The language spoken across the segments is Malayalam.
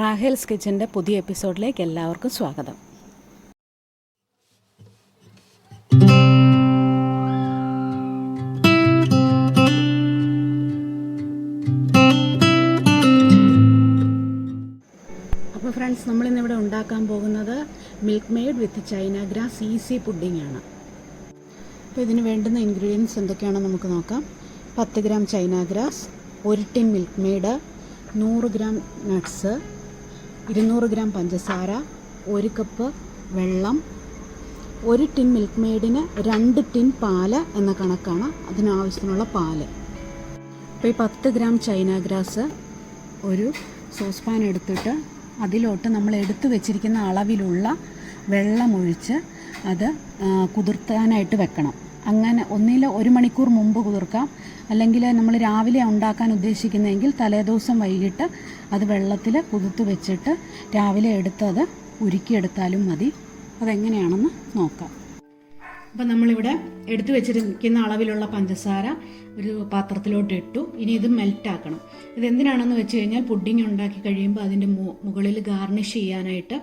റാഹേൽസ് കിച്ചൻ്റെ പുതിയ എപ്പിസോഡിലേക്ക് എല്ലാവർക്കും സ്വാഗതം. അപ്പോൾ ഫ്രണ്ട്സ്, നമ്മളിന്നിവിടെ ഉണ്ടാക്കാൻ പോകുന്നത് milk made with China grass easy pudding ആണ്. അപ്പോൾ ഇതിന് വേണ്ടുന്ന ഇൻഗ്രീഡിയൻസ് എന്തൊക്കെയാണെന്ന് നമുക്ക് നോക്കാം. 10 gram China grass, 1 tin milk made, 100 gram nuts, 200 gram പഞ്ചസാര, 1 കപ്പ് വെള്ളം, 1 ടിൻ മിൽക്ക് മെയ്ഡിന് 2 ടിൻ പാല് എന്ന കണക്കാണ് അതിനാവശ്യത്തിനുള്ള പാല്. അപ്പോൾ ഈ 10 ഗ്രാം ചൈന ഗ്രാസ് ഒരു സോസ് പാൻ എടുത്തിട്ട് അതിലോട്ട് നമ്മൾ എടുത്തു വെച്ചിരിക്കുന്ന അളവിലുള്ള വെള്ളമൊഴിച്ച് അത് കുതിർത്താനായിട്ട് വെക്കണം. അങ്ങനെ ഒന്നിൽ 1 മണിക്കൂർ മുമ്പ് കുതിർക്കാം, അല്ലെങ്കിൽ നമ്മൾ രാവിലെ ഉണ്ടാക്കാൻ ഉദ്ദേശിക്കുന്നതെങ്കിൽ തലേദിവസം വൈകിട്ട് അത് വെള്ളത്തിൽ കുതിർത്ത് വെച്ചിട്ട് രാവിലെ എടുത്തത് ഉരുക്കിയെടുത്താലും മതി. അതെങ്ങനെയാണെന്ന് നോക്കാം. അപ്പം നമ്മളിവിടെ എടുത്തു വെച്ചിരിക്കുന്ന അളവിലുള്ള പഞ്ചസാര ഒരു പാത്രത്തിലോട്ട് ഇട്ടു. ഇനി ഇത് മെൽറ്റാക്കണം. ഇതെന്തിനാണെന്ന് വെച്ച് കഴിഞ്ഞാൽ പുഡിംഗ് ഉണ്ടാക്കി കഴിയുമ്പോൾ അതിൻ്റെ മുകളിൽ ഗാർണിഷ് ചെയ്യാനായിട്ട്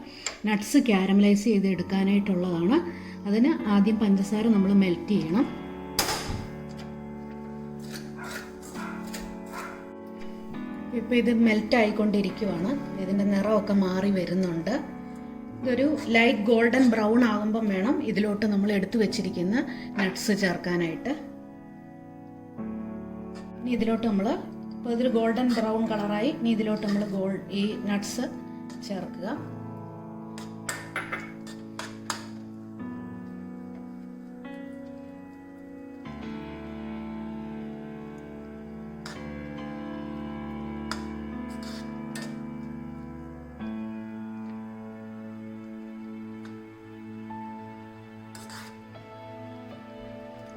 നട്ട്സ് ക്യാരമലൈസ് ചെയ്ത് എടുക്കാനായിട്ടുള്ളതാണ്. അതിന് ആദ്യം പഞ്ചസാര നമ്മൾ മെൽറ്റ് ചെയ്യണം. ഇപ്പോൾ ഇത് മെൽറ്റ് ആയിക്കൊണ്ടിരിക്കുവാണ്. ഇതിൻ്റെ നിറമൊക്കെ മാറി വരുന്നുണ്ട്. ഇതൊരു ലൈറ്റ് ഗോൾഡൻ ബ്രൗൺ ആകുമ്പം വേണം ഇതിലോട്ട് നമ്മൾ എടുത്തു വെച്ചിരിക്കുന്ന നട്ട്സ് ചേർക്കാനായിട്ട്. ഇനി ഇതിലോട്ട് നമ്മൾ ഇപ്പോൾ ഇതൊരു ഗോൾഡൻ ബ്രൗൺ കളറായി. ഇനി ഇതിലോട്ട് നമ്മൾ ഈ നട്ട്സ് ചേർക്കുക.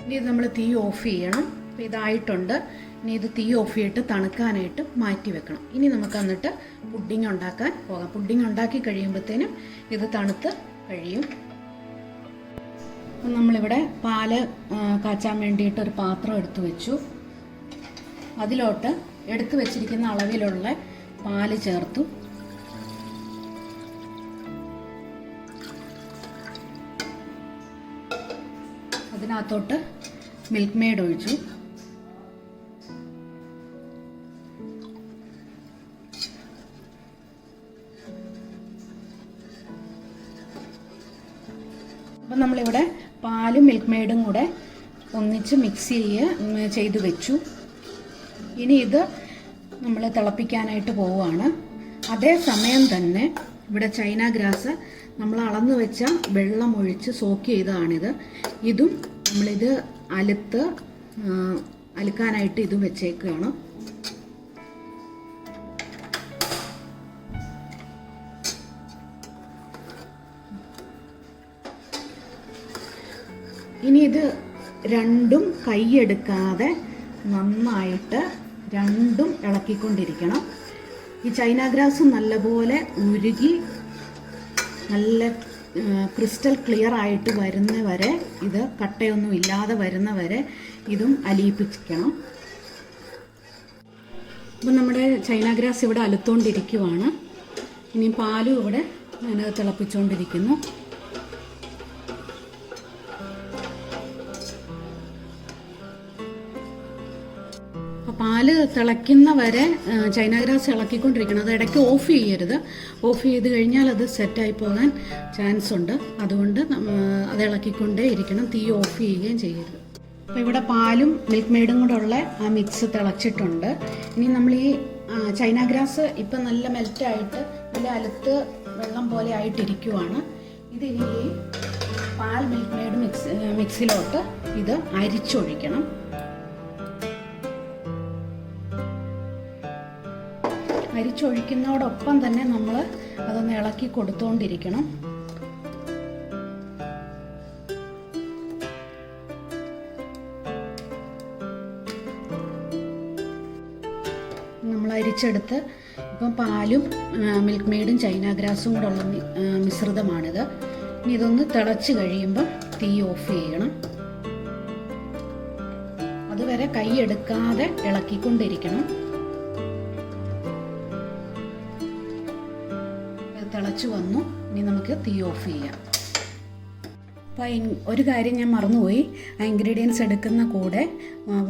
ഇനി ഇത് നമ്മൾ തീ ഓഫ് ചെയ്യണം. അപ്പോൾ ഇതായിട്ടുണ്ട്. ഇനി ഇത് തീ ഓഫ് ചെയ്തിട്ട് തണുക്കാനായിട്ട് മാറ്റി വെക്കണം. ഇനി നമുക്ക് എന്നിട്ട് പുഡിംഗ് ഉണ്ടാക്കാൻ പോകാം. പുഡിംഗ് ഉണ്ടാക്കി കഴിയുമ്പോഴത്തേനും ഇത് തണുത്ത് കഴിയും. അപ്പം നമ്മളിവിടെ പാല് കാച്ചാൻ വേണ്ടിയിട്ട് ഒരു പാത്രം എടുത്തു വെച്ചു. അതിലോട്ട് എടുത്തു വെച്ചിരിക്കുന്ന അളവിലുള്ള പാല് ചേർത്തു. അതിനകത്തോട്ട് മിൽക്ക് മെയ്ഡ് ഒഴിച്ചു. അപ്പം നമ്മളിവിടെ പാലും മിൽക്ക് മെയ്ഡും കൂടെ ഒന്നിച്ച് മിക്സ് ചെയ്ത് വെച്ചു. ഇനി ഇത് നമ്മൾ തിളപ്പിക്കാനായിട്ട് പോവുകയാണ്. അതേ സമയം തന്നെ ഇവിടെ ചൈന ഗ്രാസ് നമ്മൾ അളന്നു വെച്ച വെള്ളം ഒഴിച്ച് സോക്ക് ചെയ്തതാണിത്. ഇതും നമ്മളിത് അലുക്കാനായിട്ട് ഇതും വെച്ചേക്കുകയാണ്. ഇനി ഇത് രണ്ടും കൈയെടുക്കാതെ നന്നായിട്ട് രണ്ടും ഇളക്കിക്കൊണ്ടിരിക്കണം. ഈ ചൈന ഗ്രാസ് നല്ലപോലെ ഉരുകി നല്ല ക്രിസ്റ്റൽ ക്ലിയർ ആയിട്ട് വരുന്ന വരെ, ഇത് കട്ടയൊന്നും ഇല്ലാതെ വരുന്ന വരെ ഇതും അലിയിപ്പിക്കണം. അപ്പം നമ്മുടെ ചൈന ഗ്രാസ് ഇവിടെ അലുത്തോണ്ടിരിക്കുവാണ്. ഇനി പാലും ഇവിടെ അതിനകത്ത് തിളപ്പിച്ചുകൊണ്ടിരിക്കുന്നു. പാല് തിളയ്ക്കുന്ന വരെ ചൈന ഗ്രാസ് ഇളക്കിക്കൊണ്ടിരിക്കണം. അത് ഇടയ്ക്ക് ഓഫ് ചെയ്യരുത്. ഓഫ് ചെയ്ത് കഴിഞ്ഞാൽ അത് സെറ്റായി പോകാൻ ചാൻസ് ഉണ്ട്. അതുകൊണ്ട് അത് ഇളക്കിക്കൊണ്ടേ ഇരിക്കണം. തീ ഓഫ് ചെയ്യുകയും ചെയ്യരുത്. അപ്പോൾ ഇവിടെ പാലും മിൽക്ക് മെയ്ഡും കൂടെ ഉള്ള ആ മിക്സ് തിളച്ചിട്ടുണ്ട്. ഇനി നമ്മൾ ഈ ചൈന ഗ്രാസ് ഇപ്പം നല്ല മെൽറ്റായിട്ട് നല്ല അലുത്ത് വെള്ളം പോലെ ആയിട്ടിരിക്കുവാണ്. ഇതിനി ഈ പാൽ മിൽക്ക് മെയ്ഡ് മിക്സിലോട്ട് ഇത് അരിച്ചൊഴിക്കണം. അരിച്ചൊഴിക്കുന്നതോടൊപ്പം തന്നെ നമ്മൾ അതൊന്ന് ഇളക്കി കൊടുത്തുകൊണ്ടിരിക്കണം. നമ്മൾ അരിച്ചെടുത്ത് ഇപ്പം പാലും മിൽക്ക് മെയ്ഡും ചൈന ഗ്രാസും കൂടെ ഉള്ള മിശ്രിതമാണിത്. ഇനി ഇതൊന്ന് തിളച്ച് കഴിയുമ്പോൾ തീ ഓഫ് ചെയ്യണം. അതുവരെ കൈ എടുക്കാതെ ഇളക്കിക്കൊണ്ടിരിക്കണം. തിളച്ച് വന്നു. ഇനി നമുക്ക് തീ ഓഫ് ചെയ്യാം. അപ്പോൾ ഒരു കാര്യം ഞാൻ മറന്നുപോയി, ആ ഇൻഗ്രീഡിയൻസ് എടുക്കുന്ന കൂടെ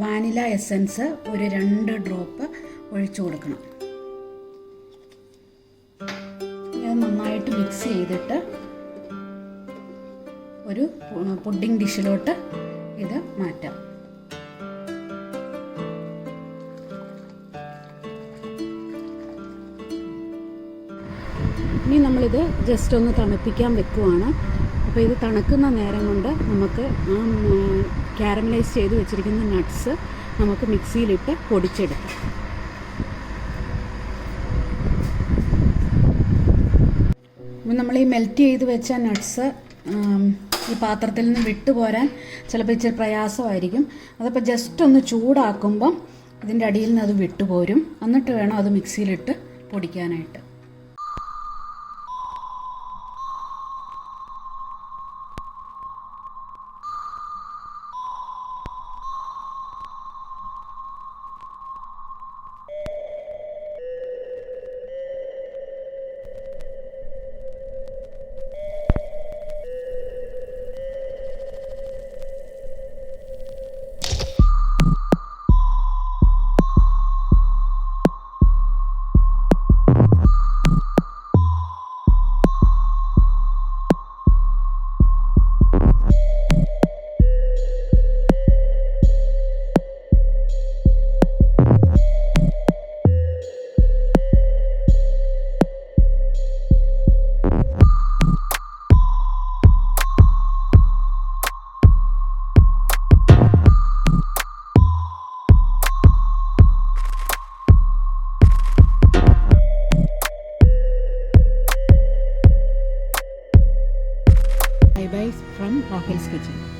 വാനില എസൻസ് ഒരു 2 ഡ്രോപ്പ് ഒഴിച്ചു കൊടുക്കണം. ഇത് നന്നായിട്ട് മിക്സ് ചെയ്തിട്ട് ഒരു പുഡിംഗ് ഡിഷിലോട്ട് ഇത് മാറ്റാം. ഇനി നമ്മളിത് ജസ്റ്റ് ഒന്ന് തണുപ്പിക്കാൻ വെക്കുവാണ്. അപ്പോൾ ഇത് തണുക്കുന്ന നേരം കൊണ്ട് നമുക്ക് ആ കാരമലൈസ് ചെയ്ത് വെച്ചിരിക്കുന്ന നട്ട്സ് നമുക്ക് മിക്സിയിലിട്ട് പൊടിച്ചെടുക്കാം. അപ്പോൾ നമ്മൾ ഈ മെൽറ്റ് ചെയ്ത് വെച്ച നട്ട്സ് ഈ പാത്രത്തിൽ നിന്ന് വിട്ടുപോരാൻ ചിലപ്പോൾ ഇച്ചിരി പ്രയാസമായിരിക്കും. അതപ്പോൾ ജസ്റ്റ് ഒന്ന് ചൂടാക്കുമ്പം ഇതിൻ്റെ അടിയിൽ നിന്ന് അത് വിട്ടുപോരും. എന്നിട്ട് വേണം അത് മിക്സിയിലിട്ട് പൊടിക്കാനായിട്ട്. Bye bye from Rahul's Kitchen.